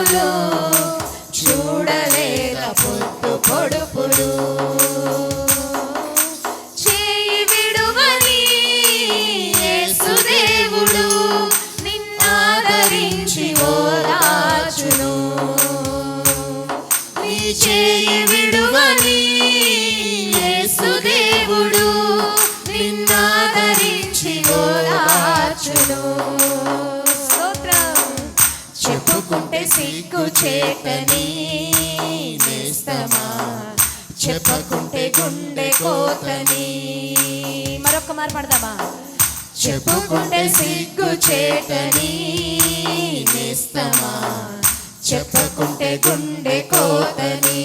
కనులు చూడలేక పొద్దు పొడుపులు. చేయి విడువని యేసుదేవుడు నిన్నాదరించి ఓదార్చును. నీ చేయి విడువని యేసుదేవుడు నిన్నాదరించి ఓదార్చును. చెప్పుకుంటే సిగ్గు చేటని నేస్తమా, చెప్పకుంటే గుండె కోతని. మరొక్క మారు పడదామా? చెప్పుకుంటే సిగ్గు చేటని నేస్తమా, చెప్పకుంటే గుండె కోతని.